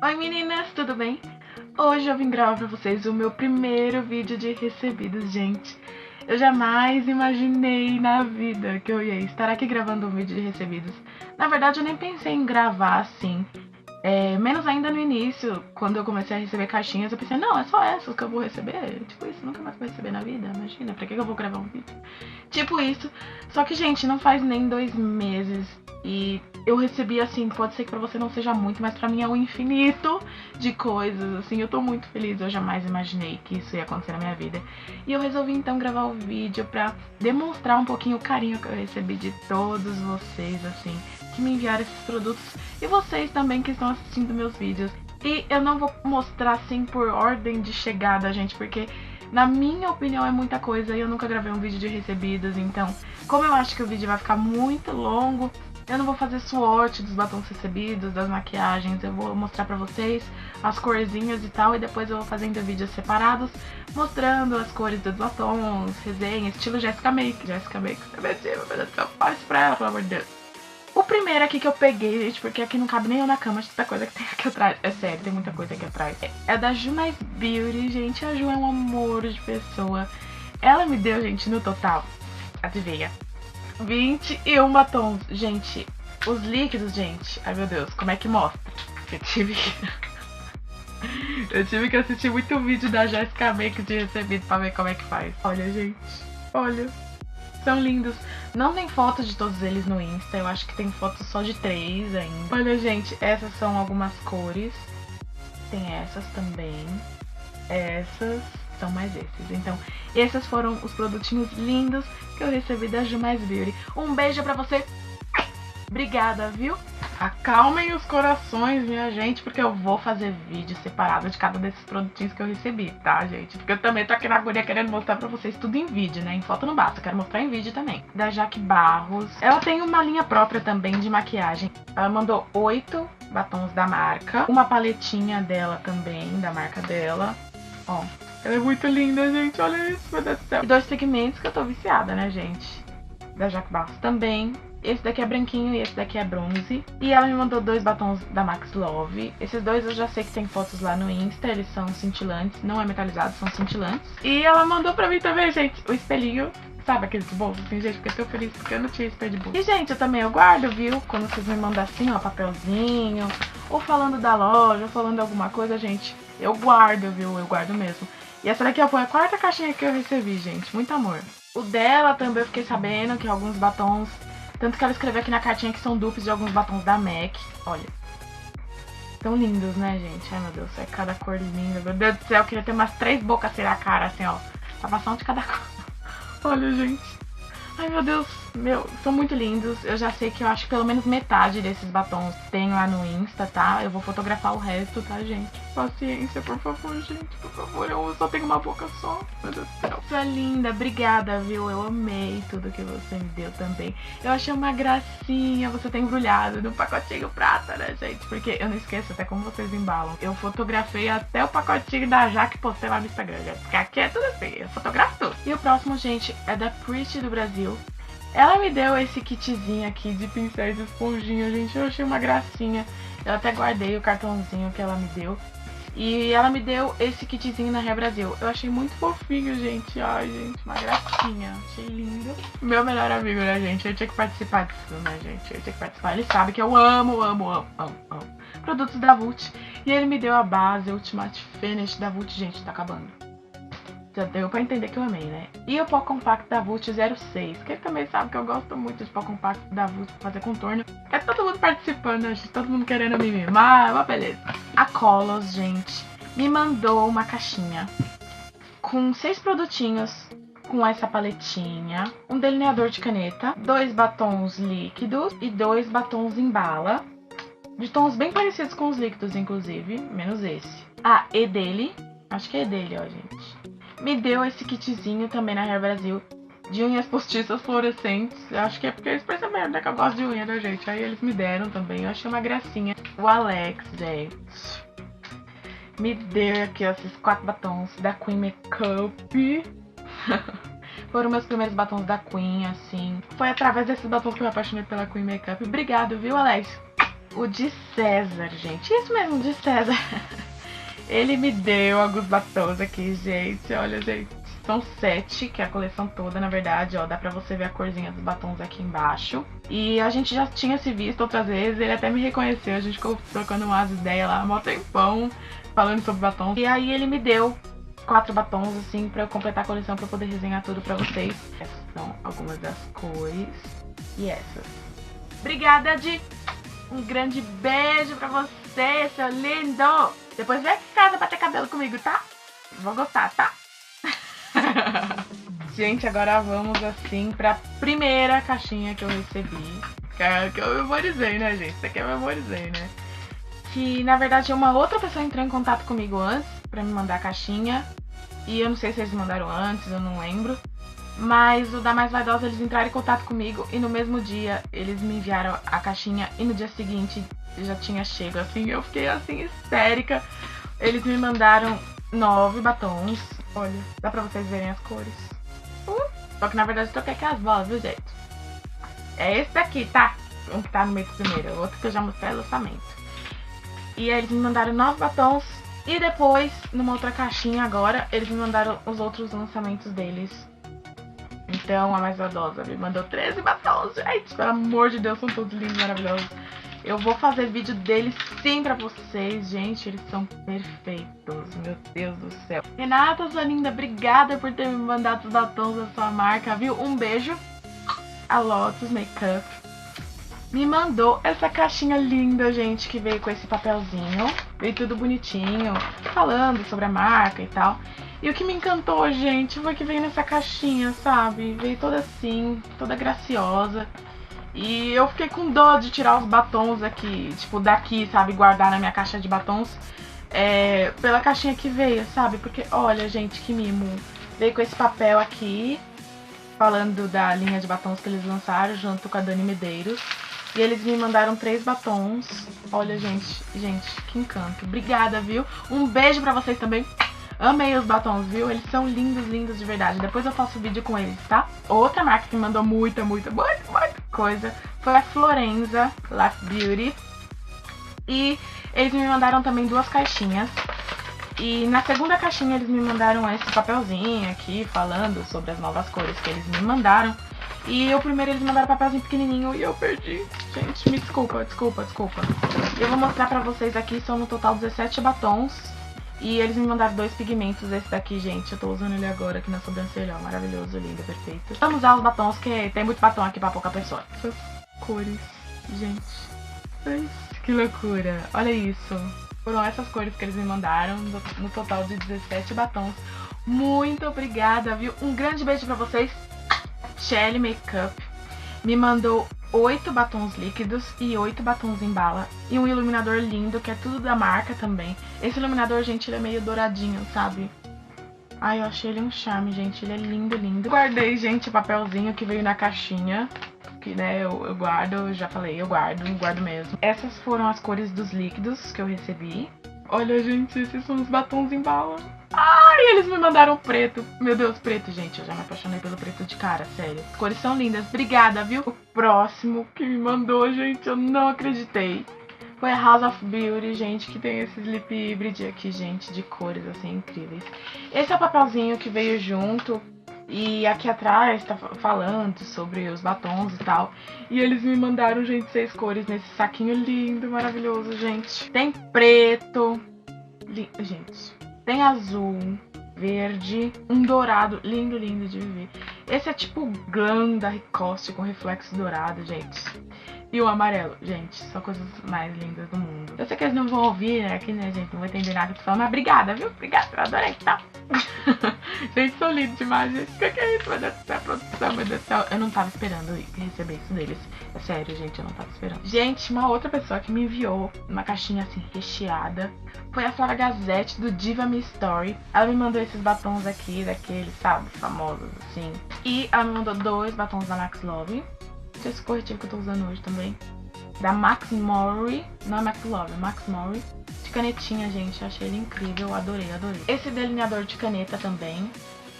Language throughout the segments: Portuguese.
Oi meninas, tudo bem? Hoje eu vim gravar pra vocês o meu primeiro vídeo de recebidos, gente. Eu jamais imaginei na vida que eu ia estar aqui gravando um vídeo de recebidos. Na verdade, eu nem pensei em gravar assim. Menos ainda no início, quando eu comecei a receber caixinhas, eu pensei, não, é só essas que eu vou receber. Tipo, isso nunca mais vou receber na vida, imagina, pra que eu vou gravar um vídeo? Tipo isso. Só que, gente, não faz nem 2 meses e eu recebi, assim, pode ser que pra você não seja muito, mas pra mim é um infinito de coisas, assim, eu tô muito feliz, eu jamais imaginei que isso ia acontecer na minha vida. E eu resolvi, então, gravar o vídeo pra demonstrar um pouquinho o carinho que eu recebi de todos vocês, assim, que me enviaram esses produtos e vocês também que estão assistindo meus vídeos. E eu não vou mostrar, assim, por ordem de chegada, gente, porque na minha opinião é muita coisa e eu nunca gravei um vídeo de recebidos, então, como eu acho que o vídeo vai ficar muito longo, eu não vou fazer swatch dos batons recebidos, das maquiagens, eu vou mostrar pra vocês as corzinhas e tal, e depois eu vou fazendo vídeos separados, mostrando as cores dos batons, resenha, estilo Jessica Make. Jessica Make, meu Deus do céu, faz pra ela, pelo amor de Deus. O primeiro aqui que eu peguei, gente, porque aqui não cabe nem eu na cama, de tanta coisa que tem aqui atrás. É sério, tem muita coisa aqui atrás. É da Ju Mais Beauty, gente. A Ju é um amor de pessoa. Ela me deu, gente, no total, adivinha, 21 batons. Gente, os líquidos, gente, ai meu Deus, como é que mostra? Eu tive que assistir muito vídeo da Jessica Make de recebido pra ver como é que faz. Olha, gente, olha. São lindos. Não tem fotos de todos eles no Insta. Eu acho que tem fotos só de 3 ainda. Olha, gente, essas são algumas cores. Tem essas também. Essas são mais esses. Então, esses foram os produtinhos lindos que eu recebi da Ju Mais Beauty. Um beijo pra você. Obrigada, viu? Acalmem os corações, minha gente, porque eu vou fazer vídeo separado de cada desses produtinhos que eu recebi, tá, gente? Porque eu também tô aqui na agonia querendo mostrar pra vocês tudo em vídeo, né? Em foto não basta, eu quero mostrar em vídeo também. Da Jaque Barros. Ela tem uma linha própria também de maquiagem. Ela mandou 8 batons da marca. Uma paletinha dela também, da marca dela. Ó, ela é muito linda, gente. Olha isso, meu Deus do céu. E 2 pigmentos que eu tô viciada, né, gente? Da Jaque Barros também. Esse daqui é branquinho e esse daqui é bronze. E ela me mandou 2 batons da Max Love. Esses dois eu já sei que tem fotos lá no Insta. Eles são cintilantes, não é metalizado, são cintilantes. E ela mandou pra mim também, gente, o espelhinho. Sabe aqueles bolsos assim, gente? Fiquei tão feliz porque eu não tinha espelho de bolso. E, gente, eu também guardo, viu? Quando vocês me mandam assim, ó, papelzinho. Ou falando da loja, ou falando alguma coisa, gente. Eu guardo, viu? Eu guardo mesmo. E essa daqui, ó, foi a 4ª caixinha que eu recebi, gente. Muito amor. O dela também eu fiquei sabendo que alguns batons... Tanto que ela escreveu aqui na cartinha que são dupes de alguns batons da MAC. Olha. Tão lindos, né, gente? Ai, meu Deus. É cada cor linda. Meu Deus do céu, eu queria ter umas 3 bocas ser a cara, assim, ó. Pra passar um de cada cor. Olha, gente. Ai, meu Deus. Meu, são muito lindos. Eu já sei que eu acho que pelo menos metade desses batons tem lá no Insta, tá? Eu vou fotografar o resto, tá, gente? Paciência, por favor, gente. Por favor, eu só tenho uma boca só. Meu Deus do céu. Sua linda. Obrigada, viu? Eu amei tudo que você me deu também. Eu achei uma gracinha você ter embrulhado no pacotinho prata, né, gente? Porque eu não esqueço até como vocês embalam. Eu fotografei até o pacotinho da Jaque e postei lá no Instagram, gente. Porque aqui é tudo assim. Eu fotografo tudo. E o próximo, gente, é da Pretty do Brasil. Ela me deu esse kitzinho aqui de pincéis e esponjinha, gente. Eu achei uma gracinha. Eu até guardei o cartãozinho que ela me deu. E ela me deu esse kitzinho na Hair Brasil. Eu achei muito fofinho, gente. Ai, gente, uma gracinha. Achei lindo. Meu melhor amigo, né, gente? Eu tinha que participar disso, né, gente? Eu tinha que participar. Ele sabe que eu amo produtos da Vult. E ele me deu a base Ultimate Finish da Vult. Gente, tá acabando. Já deu pra entender que eu amei, né? E o pó compacto da Vult 06, que ele também sabe que eu gosto muito de pó compacto da Vult pra fazer contorno. É todo mundo participando, gente, todo mundo querendo me mimar, mas beleza. A Colos, gente, me mandou uma caixinha com 6 produtinhos, com essa paletinha, um delineador de caneta, 2 batons líquidos e 2 batons em bala, de tons bem parecidos com os líquidos, inclusive, menos esse. A E dele, acho que é dele, ó, gente. Me deu esse kitzinho também na Hair Brasil de unhas postiças fluorescentes. Eu acho que é porque eles perceberam, né, que eu gosto de unha, né, gente? Aí eles me deram também. Eu achei uma gracinha. O Alex, gente, me deu aqui ó, esses 4 batons da Queen Makeup. Foram meus primeiros batons da Queen, assim. Foi através desses batons que eu me apaixonei pela Queen Makeup. Obrigado, viu, Alex? o de César, gente. Isso mesmo, de César. Ele me deu alguns batons aqui, gente. Olha, gente. São 7, que é a coleção toda, na verdade, ó. Dá pra você ver a corzinha dos batons aqui embaixo. E a gente já tinha se visto outras vezes. Ele até me reconheceu. A gente ficou trocando umas ideias lá, mó tempão, falando sobre batons. E aí ele me deu 4 batons, assim, pra eu completar a coleção, pra eu poder resenhar tudo pra vocês. Essas são algumas das cores. E essas. Obrigada, Di! Um grande beijo pra você, seu lindo! Depois vem aqui em casa pra ter cabelo comigo, tá? Vou gostar, tá? Gente, agora vamos assim pra primeira caixinha que eu recebi. Que eu memorizei, né, gente? Isso aqui eu memorizei, né? Que, na verdade, uma outra pessoa entrou em contato comigo antes pra me mandar a caixinha. E eu não sei se eles mandaram antes, eu não lembro. Mas o da Mais Vaidosa, eles entraram em contato comigo e no mesmo dia eles me enviaram a caixinha e no dia seguinte já tinha chego, assim, eu fiquei assim, histérica. Eles me mandaram 9 batons, olha, dá pra vocês verem as cores. Só que na verdade eu troquei aqui as bolas, viu, gente? É esse daqui, tá? Um que tá no meio do primeiro, o outro que eu já mostrei o lançamento. E aí eles me mandaram 9 batons e depois, numa outra caixinha agora, eles me mandaram os outros lançamentos deles. Então, a Mais Vaidosa me mandou 13 batons, gente, pelo amor de Deus, são todos lindos, maravilhosos. Eu vou fazer vídeo deles sim pra vocês, gente, eles são perfeitos, meu Deus do céu. Renata, sua linda, obrigada por ter me mandado os batons da sua marca, viu? Um beijo. A Lotus Makeup me mandou essa caixinha linda, gente, que veio com esse papelzinho. Veio tudo bonitinho, falando sobre a marca e tal. E o que me encantou, gente, foi que veio nessa caixinha, sabe? Veio toda assim, toda graciosa. E eu fiquei com dó de tirar os batons aqui, tipo, daqui, sabe? Guardar na minha caixa de batons. Pela caixinha que veio, sabe? Porque, olha, gente, que mimo. Veio com esse papel aqui, falando da linha de batons que eles lançaram, junto com a Dani Medeiros. E eles me mandaram 3 batons. Olha, gente, que encanto. Obrigada, viu? Um beijo pra vocês também. Amei os batons, viu? Eles são lindos, lindos de verdade. Depois eu faço vídeo com eles, tá? Outra marca que mandou muita coisa foi a Florenza Life Beauty. E eles me mandaram também 2 caixinhas. E na segunda caixinha eles me mandaram esse papelzinho aqui, falando sobre as novas cores que eles me mandaram. E o primeiro eles mandaram papelzinho pequenininho e eu perdi. Gente, me desculpa. Eu vou mostrar pra vocês aqui, são no total 17 batons. E eles me mandaram 2 pigmentos, esse daqui, gente, eu tô usando ele agora aqui na sobrancelha, ó, maravilhoso, lindo, perfeito. Vamos usar os batons, que tem muito batom aqui pra pouca pessoa. Essas cores, gente, que loucura, olha isso. Foram essas cores que eles me mandaram, no total de 17 batons. Muito obrigada, viu? Um grande beijo pra vocês. Shelly Makeup me mandou 8 batons líquidos e 8 batons em bala. E um iluminador lindo, que é tudo da marca também. Esse iluminador, gente, ele é meio douradinho, sabe? Ai, eu achei ele um charme, gente. Ele é lindo, lindo. Guardei, gente, o papelzinho que veio na caixinha. Que, né, eu guardo, eu já falei, eu guardo mesmo. Essas foram as cores dos líquidos que eu recebi. Olha, gente, esses são os batons em bala. Ai, eles me mandaram preto. Meu Deus, preto, gente. Eu já me apaixonei pelo preto de cara, sério. As cores são lindas. Obrigada, viu? O próximo que me mandou, gente, eu não acreditei. Foi a House of Beauty, gente, que tem esse lip hybrid aqui, gente, de cores, assim, incríveis. Esse é o papelzinho que veio junto. E aqui atrás tá falando sobre os batons e tal. E eles me mandaram, gente, 6 cores nesse saquinho lindo, maravilhoso, gente. Tem preto. Gente, tem azul, verde, um dourado, lindo, lindo de viver. Esse é tipo glam da Ricoste com reflexo dourado, gente. E o amarelo, gente, são coisas mais lindas do mundo. Eu sei que eles não vão ouvir, né, aqui, né, gente, não vão entender nada que eu tô falando, mas obrigada, viu? Obrigada, eu adorei, tá? Gente, são lindos demais, gente. O que é isso? Meu Deus do céu, produção, meu Deus do céu. Eu não tava esperando receber isso deles. É sério, gente, eu não tava esperando. Gente, uma outra pessoa que me enviou uma caixinha assim, recheada, foi a Flávia Gazette, do Diva Me Story. Ela me mandou esses batons aqui, daqueles, sabe, famosos, assim. E ela me mandou 2 batons da Max Love. Esse corretivo que eu tô usando hoje também. Da Max Mori. Não é Max Love, é Max Mori. De canetinha, gente. Achei ele incrível. Adorei. Esse delineador de caneta também.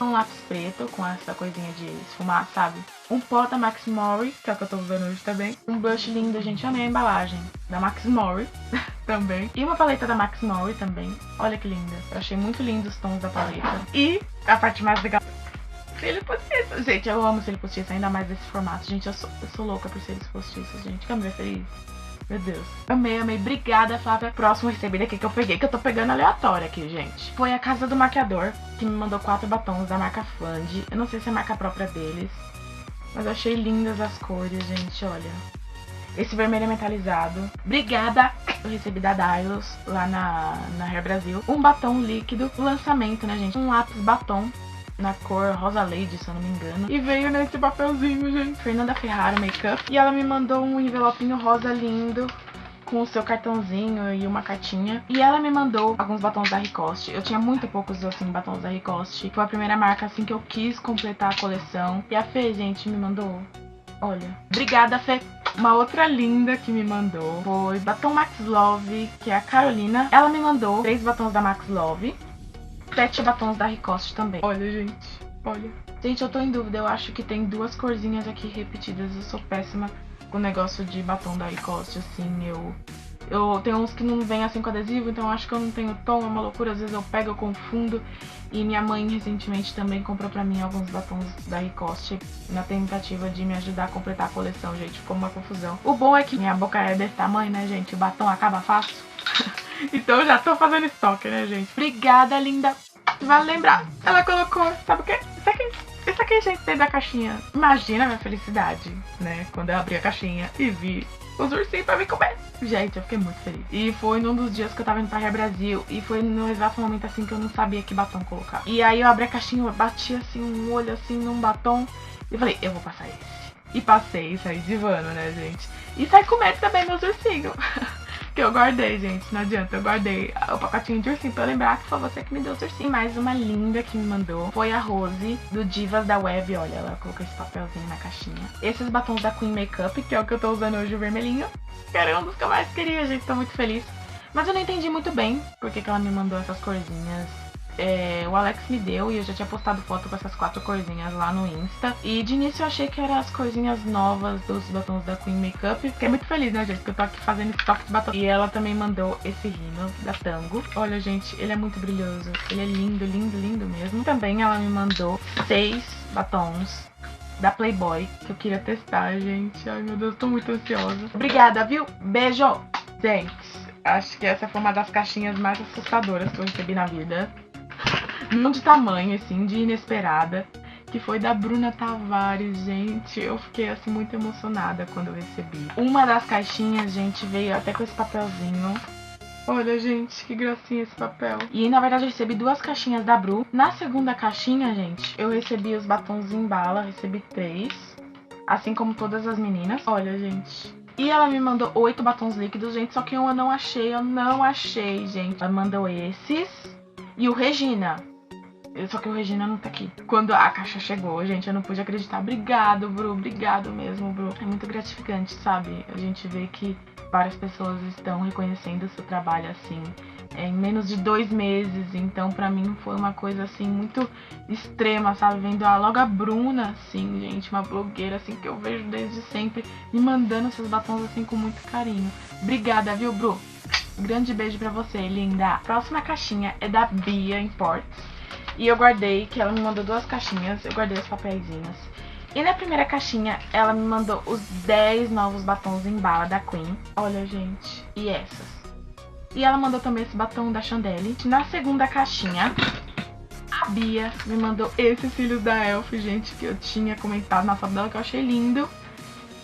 Um lápis preto com essa coisinha de esfumar, sabe? Um pó da Max Mori, que é o que eu tô usando hoje também. Um blush lindo, gente. Amei a embalagem da Max Mori também. E uma paleta da Max Mori também. Olha que linda. Eu achei muito lindo os tons da paleta. E a parte mais legal... cílios postiços. Gente, eu amo cílios postiços, ainda mais desse formato. Gente, eu sou louca por cílios postiços, gente. Quer me ver feliz? Meu Deus. Amei, amei. Obrigada, Flávia. Próximo recebido aqui que eu peguei, que eu tô pegando aleatório aqui, gente. Foi a Casa do Maquiador, que me mandou 4 batons da marca Fund. Eu não sei se é a marca própria deles, mas eu achei lindas as cores, gente, olha. Esse vermelho é metalizado. Obrigada! Eu recebi da Dylos, lá na Hair Brasil. Um batom líquido. Lançamento, né, gente? Um lápis batom na cor Rosa Lady, se eu não me engano. E veio nesse papelzinho, gente. Fernanda Ferrara Makeup. E ela me mandou um envelopinho rosa lindo, com o seu cartãozinho e uma cartinha. E ela me mandou alguns batons da Ricoste. Eu tinha muito poucos, assim, batons da Ricoste. Foi a primeira marca, assim, que eu quis completar a coleção. E a Fê, gente, me mandou... olha. Obrigada, Fê. Uma outra linda que me mandou foi batom Max Love, que é a Carolina. Ela me mandou 3 batons da Max Love. 7 batons da Ricoste também. Olha, gente. Olha. Gente, eu tô em dúvida. Eu acho que tem 2 corzinhas aqui repetidas. Eu sou péssima com o negócio de batom da Ricoste, assim. Eu tenho uns que não vem assim com adesivo, então eu acho que eu não tenho tom. É uma loucura. Às vezes eu pego, eu confundo. E minha mãe recentemente também comprou pra mim alguns batons da Ricoste na tentativa de me ajudar a completar a coleção, gente. Ficou uma confusão. O bom é que minha boca é desse tamanho, né, gente? O batom acaba fácil. Então eu já tô fazendo estoque, né, gente? Obrigada, linda. Vale lembrar, ela colocou, sabe o quê? Isso aqui, gente, dentro da caixinha. Imagina a minha felicidade, né? Quando eu abri a caixinha e vi os ursinhos pra me comer. Gente, eu fiquei muito feliz. E foi num dos dias que eu tava indo pra Hair Brasil. E foi no exato momento, assim, que eu não sabia que batom colocar. E aí eu abri a caixinha, eu bati, assim, um olho, assim, num batom. E falei, eu vou passar esse. E passei, saí divando, né, gente? E saí comendo também meus ursinhos. Que eu guardei, gente, não adianta, eu guardei o pacotinho de ursinho pra eu lembrar que foi você que me deu os ursinhos. Mais uma linda que me mandou foi a Rose, do Divas da Web, olha, ela colocou esse papelzinho na caixinha. Esses batons da Queen Makeup, que é o que eu tô usando hoje, o vermelhinho, que era um dos que eu mais queria, gente, tô muito feliz. Mas eu não entendi muito bem por que ela me mandou essas corzinhas. O Alex me deu e eu já tinha postado foto com essas 4 corzinhas lá no Insta. E de início eu achei que eram as corzinhas novas dos batons da Queen Makeup. Fiquei muito feliz, né, gente? Porque eu tô aqui fazendo estoque de batom. E ela também mandou esse rímel da Tango. Olha, gente, ele é muito brilhoso. Ele é lindo, lindo, lindo mesmo. Também ela me mandou 6 batons da Playboy, que eu queria testar, gente. Ai, meu Deus, tô muito ansiosa. Obrigada, viu? Beijo! Gente, acho que essa foi uma das caixinhas mais assustadoras que eu recebi na vida. Não de tamanho, assim, de inesperada, que foi da Bruna Tavares, gente. Eu fiquei, assim, muito emocionada quando eu recebi. Uma das caixinhas, gente, veio até com esse papelzinho. Olha, gente, que gracinha esse papel. E, na verdade, eu recebi 2 caixinhas da Bru. Na segunda caixinha, gente, eu recebi os batons em bala, recebi 3. Assim como todas as meninas. Olha, gente... E ela me mandou 8 batons líquidos, gente, só que eu não achei, gente. Ela mandou esses e o Regina. Só que o Regina não tá aqui. Quando a caixa chegou, gente, eu não pude acreditar. Obrigado, Bru. Obrigado mesmo, Bru. É muito gratificante, sabe? A gente vê que várias pessoas estão reconhecendo o seu trabalho, assim, em menos de 2 meses. Então, pra mim, foi uma coisa, assim, muito extrema, sabe? Vendo logo a Bruna, assim, gente, uma blogueira, assim, que eu vejo desde sempre, me mandando esses batons, assim, com muito carinho. Obrigada, viu, Bru? Grande beijo pra você, linda. A próxima caixinha é da Bia Imports. E eu guardei, que ela me mandou 2 caixinhas, eu guardei os papeizinhos. E na primeira caixinha, ela me mandou os 10 novos batons em bala da Queen. Olha, gente, e essas. E ela mandou também esse batom da Chandelle. Na segunda caixinha, a Bia me mandou esses cílios da Elf, gente, que eu tinha comentado na foto dela, que eu achei lindo.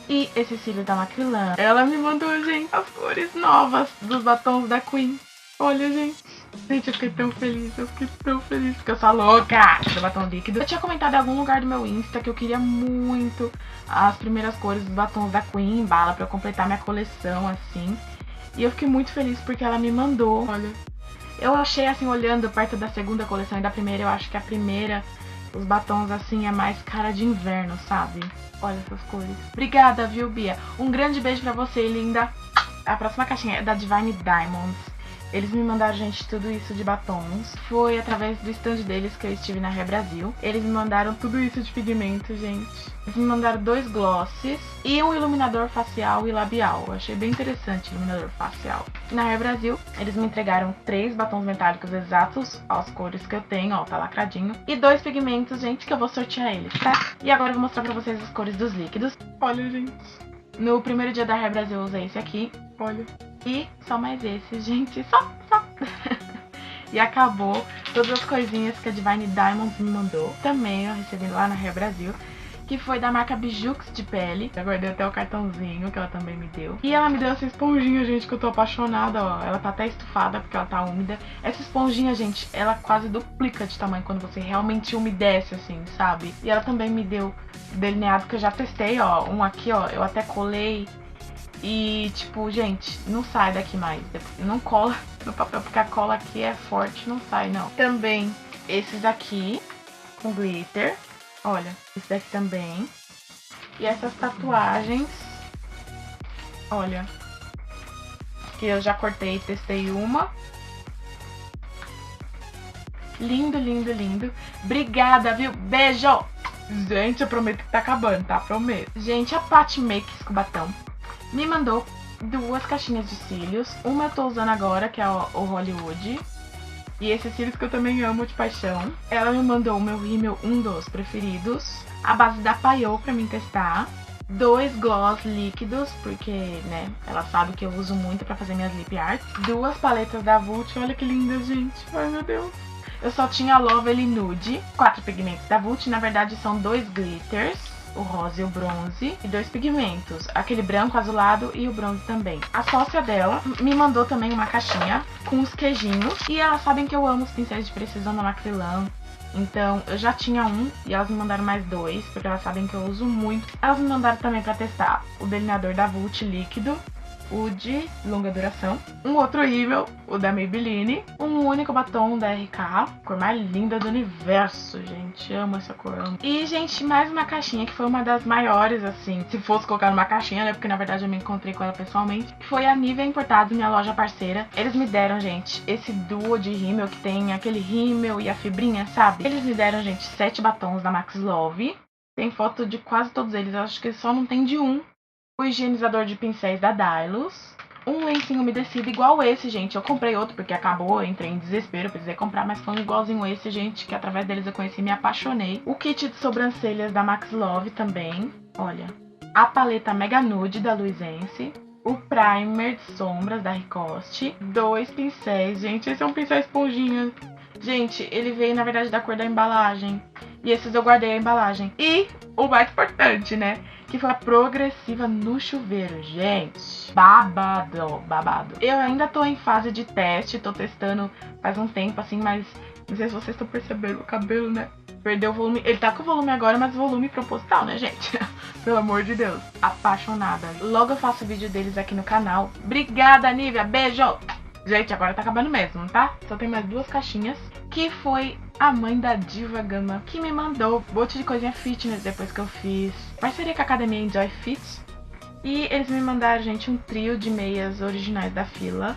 E esses cílios da Macrylan. Ela me mandou, gente, as cores novas dos batons da Queen. Olha, gente. Gente, eu fiquei tão feliz, porque eu sou louca do batom líquido. Eu tinha comentado em algum lugar do meu Insta que eu queria muito as primeiras cores dos batons da Queen em bala pra eu completar minha coleção, assim. E eu fiquei muito feliz porque ela me mandou, olha. Eu achei, assim, olhando perto da segunda coleção e da primeira, eu acho que a primeira, os batons, assim, é mais cara de inverno, sabe? Olha essas cores. Obrigada, viu, Bia? Um grande beijo pra você, linda. A próxima caixinha é da Divine Diamonds. Eles me mandaram, gente, tudo isso de batons. Foi através do stand deles que eu estive na Hair Brasil. Eles me mandaram tudo isso de pigmento, gente. Eles me mandaram 2 glosses e um iluminador facial e labial. Eu achei bem interessante o iluminador facial. Na Hair Brasil, eles me entregaram 3 batons metálicos exatos às cores que eu tenho, ó, tá lacradinho. E 2 pigmentos, gente, que eu vou sortear eles, tá? E agora eu vou mostrar pra vocês as cores dos líquidos. Olha, gente. No primeiro dia da Hair Brasil eu usei esse aqui, olha. E só mais esse, gente, só. E acabou todas as coisinhas que a Divine Diamonds me mandou. Também eu recebi lá na Hair Brasil, que foi da marca Bijux de pele. Eu guardei até o cartãozinho que ela também me deu. E ela me deu essa esponjinha, gente, que eu tô apaixonada, ó. Ela tá até estufada porque ela tá úmida. Essa esponjinha, gente, ela quase duplica de tamanho quando você realmente umedece, assim, sabe? E ela também me deu delineado que eu já testei, ó. Um aqui, ó, eu até colei. E, tipo, gente, não sai daqui mais. Não cola no papel, porque a cola aqui é forte, não sai, não. Também esses daqui, com glitter. Olha, esse daqui também. E essas tatuagens. Olha. Que eu já cortei e testei uma. Lindo, lindo, lindo. Obrigada, viu? Beijo! Gente, eu prometo que tá acabando, tá? Prometo. Gente, a Pat Makes Cubatão me mandou 2 caixinhas de cílios. Uma eu tô usando agora, que é o Hollywood. E esses cílios que eu também amo de paixão. Ela me mandou o meu rímel, um dos preferidos. A base da Payot pra mim testar. 2 gloss líquidos, porque, né, ela sabe que eu uso muito pra fazer minhas lip arts. 2 paletas da Vult, olha que lindas, gente. Ai, meu Deus. Eu só tinha Lovely Nude. 4 pigmentos da Vult, na verdade são 2 glitters. O rosa e o bronze, e 2 pigmentos, aquele branco azulado e o bronze também. A sócia dela me mandou também uma caixinha com os queijinhos, e elas sabem que eu amo os pincéis de precisão da Macrylan, então eu já tinha um e elas me mandaram mais 2, porque elas sabem que eu uso muito. Elas me mandaram também pra testar o delineador da Vult líquido, o de longa duração, um outro rímel, o da Maybelline, um único batom da RK, cor mais linda do universo, gente, amo essa cor. E, gente, mais uma caixinha que foi uma das maiores, assim, se fosse colocar numa caixinha, né, porque na verdade eu me encontrei com ela pessoalmente, que foi a Nivea Importados, minha loja parceira. Eles me deram, gente, esse duo de rímel que tem aquele rímel e a fibrinha, sabe? Eles me deram, gente, 7 batons da Max Love. Tem foto de quase todos eles, eu acho que só não tem de um. O higienizador de pincéis da Dylos. Um lencinho umedecido igual esse, gente. Eu comprei outro porque acabou, eu entrei em desespero, precisei comprar, mas foi um igualzinho esse, gente, que através deles eu conheci e me apaixonei. O kit de sobrancelhas da Max Love também, olha. A paleta Mega Nude da Luisense. O primer de sombras da Ricoste. 2 pincéis, gente, esse é um pincel esponjinha. Gente, ele veio, na verdade, da cor da embalagem. E esses eu guardei a embalagem. E o mais importante, né? Que foi a progressiva no chuveiro, gente. Babado, babado. Eu ainda tô em fase de teste, tô testando faz um tempo, assim, mas não sei se vocês estão percebendo o cabelo, né? Perdeu o volume. Ele tá com volume agora, mas volume proposital, né, gente? Pelo amor de Deus. Apaixonada. Logo eu faço vídeo deles aqui no canal. Obrigada, Nivea. Beijo! Gente, agora tá acabando mesmo, tá? Só tem mais 2 caixinhas. Que foi a mãe da Diva Gama que me mandou um monte de coisinha fitness depois que eu fiz parceria com a academia Enjoy Fit. E eles me mandaram, gente, um trio de meias originais da Fila.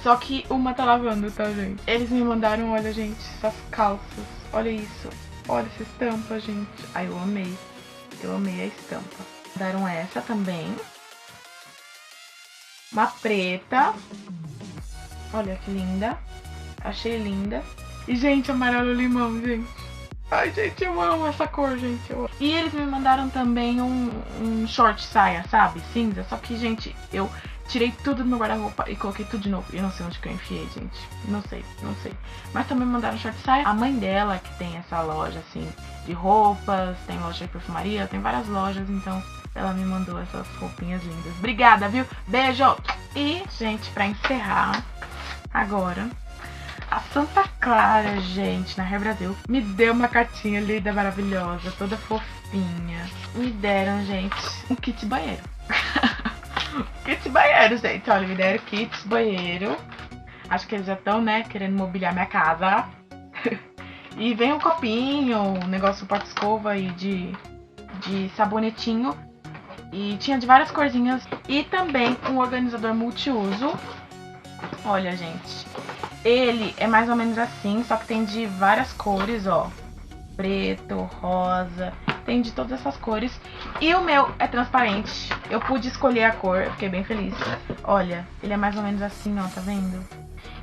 Só que uma tá lavando, tá, gente? Eles me mandaram, olha, gente, essas calças. Olha isso. Olha essa estampa, gente. Ai, eu amei. Eu amei a estampa. Mandaram essa também. Uma preta. Olha que linda. Achei linda. E, gente, amarelo limão, gente. Ai, gente, eu amo essa cor, gente. Eu amo. E eles me mandaram também um short saia, sabe? Cinza. Só que, gente, eu tirei tudo do meu guarda-roupa e coloquei tudo de novo. Eu não sei onde que eu enfiei, gente. Não sei, não sei. Mas também mandaram short saia. A mãe dela, que tem essa loja, assim, de roupas, tem loja de perfumaria, tem várias lojas, então ela me mandou essas roupinhas lindas. Obrigada, viu? Beijo! E, gente, pra encerrar, agora, a Santa Clara, gente, na Hair Brasil, me deu uma cartinha linda, maravilhosa, toda fofinha. Me deram, gente, um kit banheiro. Kit banheiro, gente. Olha, me deram kit banheiro. Acho que eles já estão, né, querendo mobiliar minha casa. E vem um copinho, um negócio porta-escova e de sabonetinho. E tinha de várias corzinhas. E também um organizador multiuso. Olha, gente, ele é mais ou menos assim, só que tem de várias cores, ó. Preto, rosa, tem de todas essas cores. E o meu é transparente. Eu pude escolher a cor, eu fiquei bem feliz. Olha, ele é mais ou menos assim, ó, tá vendo?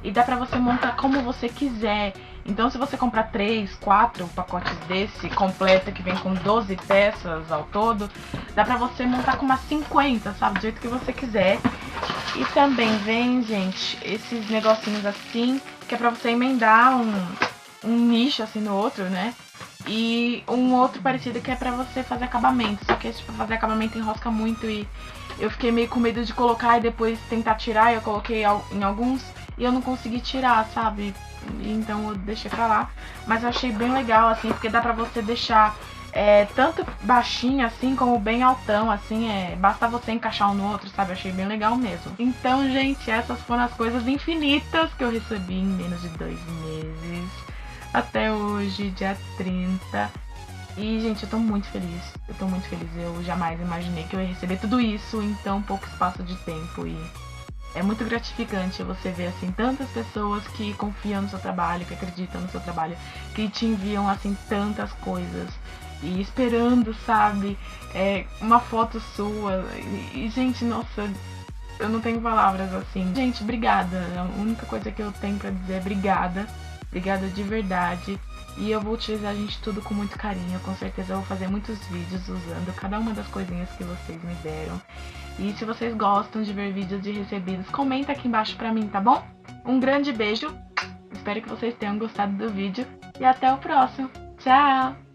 E dá pra você montar como você quiser. Então se você comprar 3, 4 pacotes desse completo, que vem com 12 peças ao todo, dá pra você montar com umas 50, sabe? Do jeito que você quiser. E também vem, gente, esses negocinhos assim, que é pra você emendar um nicho assim no outro, né? E um outro parecido que é pra você fazer acabamento. Só que esse pra fazer acabamento enrosca muito e eu fiquei meio com medo de colocar e depois tentar tirar. E eu coloquei em alguns e eu não consegui tirar, sabe? Então eu deixei pra lá. Mas eu achei bem legal, assim, porque dá pra você deixar tanto baixinho assim como bem altão, assim, basta você encaixar um no outro, sabe? Eu achei bem legal mesmo. Então, gente, essas foram as coisas infinitas que eu recebi em menos de 2 meses. Até hoje, dia 30. E, gente, eu tô muito feliz. Eu tô muito feliz. Eu jamais imaginei que eu ia receber tudo isso em tão pouco espaço de tempo. E é muito gratificante você ver, assim, tantas pessoas que confiam no seu trabalho, que acreditam no seu trabalho, que te enviam, assim, tantas coisas. E esperando, sabe, uma foto sua. E, gente, nossa, eu não tenho palavras, assim. Gente, obrigada. A única coisa que eu tenho pra dizer é obrigada. Obrigada de verdade. E eu vou utilizar, gente, tudo com muito carinho. Com certeza eu vou fazer muitos vídeos usando cada uma das coisinhas que vocês me deram. E se vocês gostam de ver vídeos de recebidos, comenta aqui embaixo pra mim, tá bom? Um grande beijo. Espero que vocês tenham gostado do vídeo. E até o próximo. Tchau!